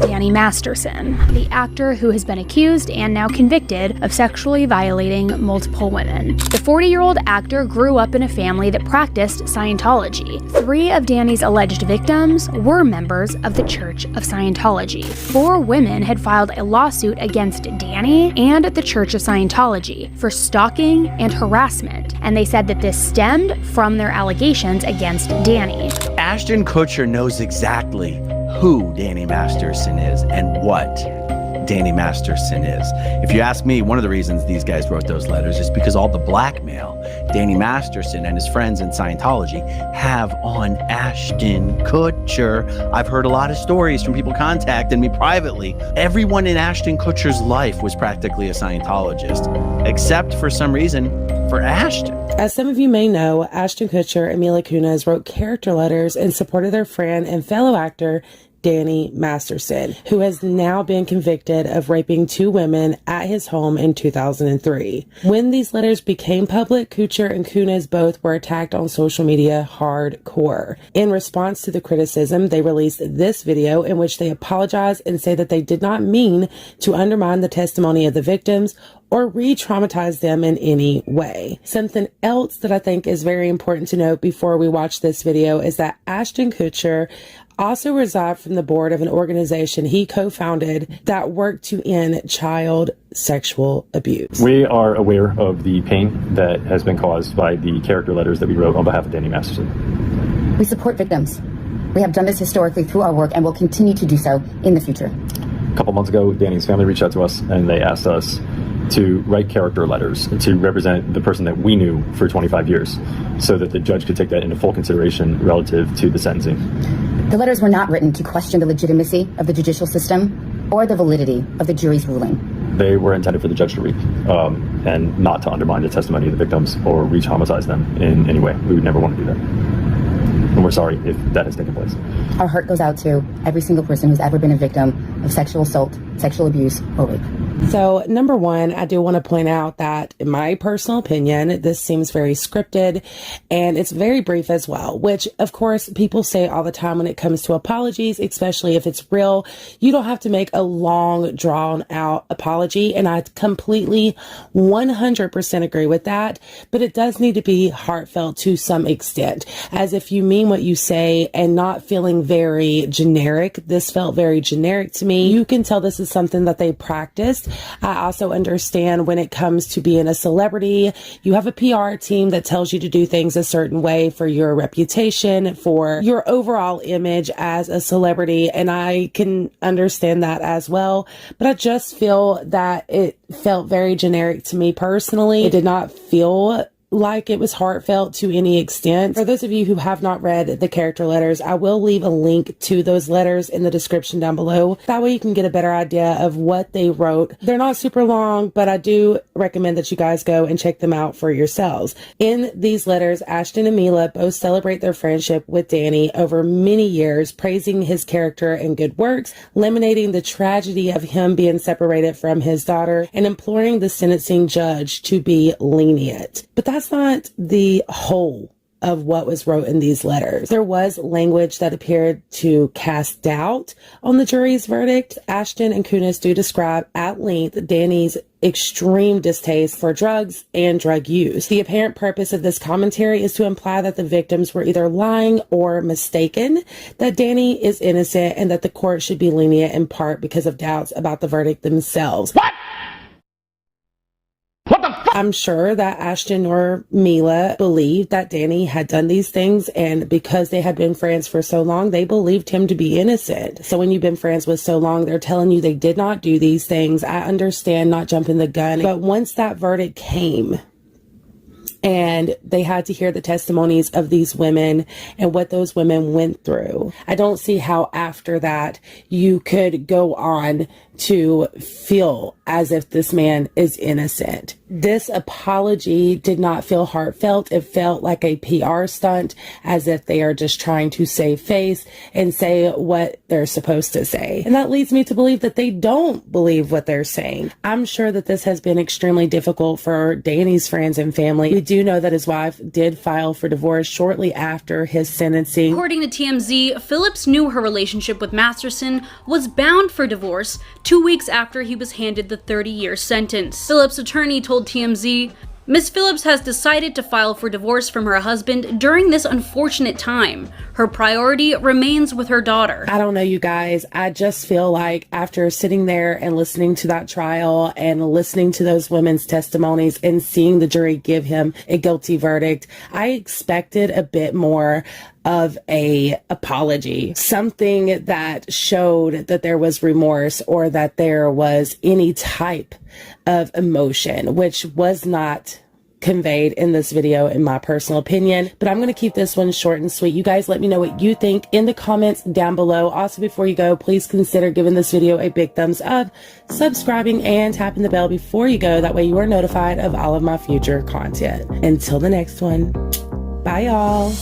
Danny Masterson, the actor who has been accused and now convicted of sexually violating multiple women. The 40-year-old actor grew up in a family that practiced Scientology. 3 of Danny's alleged victims were members of the Church of Scientology. 4 women had filed a lawsuit against Danny and the Church of Scientology for stalking and harassment, and they said that this stemmed from their allegations against Danny. Ashton Kutcher knows exactly who Danny Masterson is and what Danny Masterson is. If you ask me, one of the reasons these guys wrote those letters is because all the blackmail Danny Masterson and his friends in Scientology have on Ashton Kutcher. I've heard a lot of stories from people contacting me privately. Everyone in Ashton Kutcher's life was practically a Scientologist, except for some reason for Ashton. As some of you may know, Ashton Kutcher and Mila Kunis wrote character letters in support of their friend and fellow actor Danny Masterson, who has now been convicted of raping 2 women at his home in 2003. When these letters became public, Kutcher and Kunis both were attacked on social media hardcore. In response to the criticism, they released this video in which they apologize and say that they did not mean to undermine the testimony of the victims or re-traumatize them in any way. Something else that I think is very important to note before we watch this video is that Ashton Kutcher also resigned from the board of an organization he co-founded that worked to end child sexual abuse. We are aware of the pain that has been caused by the character letters that we wrote on behalf of Danny Masterson. We support victims. We have done this historically through our work and will continue to do so in the future. A couple months ago, Danny's family reached out to us and they asked us to write character letters to represent the person that we knew for 25 years so that the judge could take that into full consideration relative to the sentencing. The letters were not written to question the legitimacy of the judicial system or the validity of the jury's ruling. They were intended for the judge to read and not to undermine the testimony of the victims or re-traumatize them in any way. We would never want to do that. And we're sorry if that has taken place. Our heart goes out to every single person who's ever been a victim of sexual assault, sexual abuse, or rape. So, number one, I do want to point out that, in my personal opinion, this seems very scripted and it's very brief as well, which, of course, people say all the time when it comes to apologies, especially if it's real. You don't have to make a long, drawn-out apology, and I completely 100% agree with that, but it does need to be heartfelt to some extent, as if you mean what you say and not feeling very generic. This felt very generic to me. You can tell this is something that they practiced. I also understand when it comes to being a celebrity, you have a PR team that tells you to do things a certain way for your reputation, for your overall image as a celebrity, and I can understand that as well. But I just feel that it felt very generic to me personally. It did not feel like it was heartfelt to any extent. For those of you who have not read the character letters, I will leave a link to those letters in the description down below. That way you can get a better idea of what they wrote. They're not super long, but I do recommend that you guys go and check them out for yourselves. In these letters, Ashton and Mila both celebrate their friendship with Danny over many years, praising his character and good works, lamenting the tragedy of him being separated from his daughter, and imploring the sentencing judge to be lenient. But that's not the whole of what was wrote in these letters. There was language that appeared to cast doubt on the jury's verdict. Ashton and Kunis do describe at length Danny's extreme distaste for drugs and drug use. The apparent purpose of this commentary is to imply that the victims were either lying or mistaken, that Danny is innocent, and that the court should be lenient in part because of doubts about the verdict themselves. What? I'm sure that Ashton or Mila believed that Danny had done these things, and because they had been friends for so long, they believed him to be innocent. So when you've been friends with so long, they're telling you they did not do these things. I understand not jumping the gun, but once that verdict came, and they had to hear the testimonies of these women and what those women went through, I don't see how after that you could go on to feel as if this man is innocent. This apology did not feel heartfelt. It felt like a PR stunt, as if they are just trying to save face and say what they're supposed to say. And that leads me to believe that they don't believe what they're saying. I'm sure that this has been extremely difficult for Danny's friends and family. We do know that his wife did file for divorce shortly after his sentencing. According to TMZ, Phillips knew her relationship with Masterson was bound for divorce 2 weeks after he was handed the 30-year sentence. Phillips' attorney told TMZ, Ms. Phillips has decided to file for divorce from her husband during this unfortunate time. Her priority remains with her daughter. I don't know, you guys. I just feel like after sitting there and listening to that trial and listening to those women's testimonies and seeing the jury give him a guilty verdict, I expected a bit more of a apology, something that showed that there was remorse or that there was any type of emotion, which was not conveyed in this video, in my personal opinion. But I'm going to keep this one short and sweet. You guys let me know what you think in the comments down below. Also, before you go, please consider giving this video a big thumbs up, subscribing, and tapping the bell before you go. That way you are notified of all of my future content. Until the next one, bye y'all.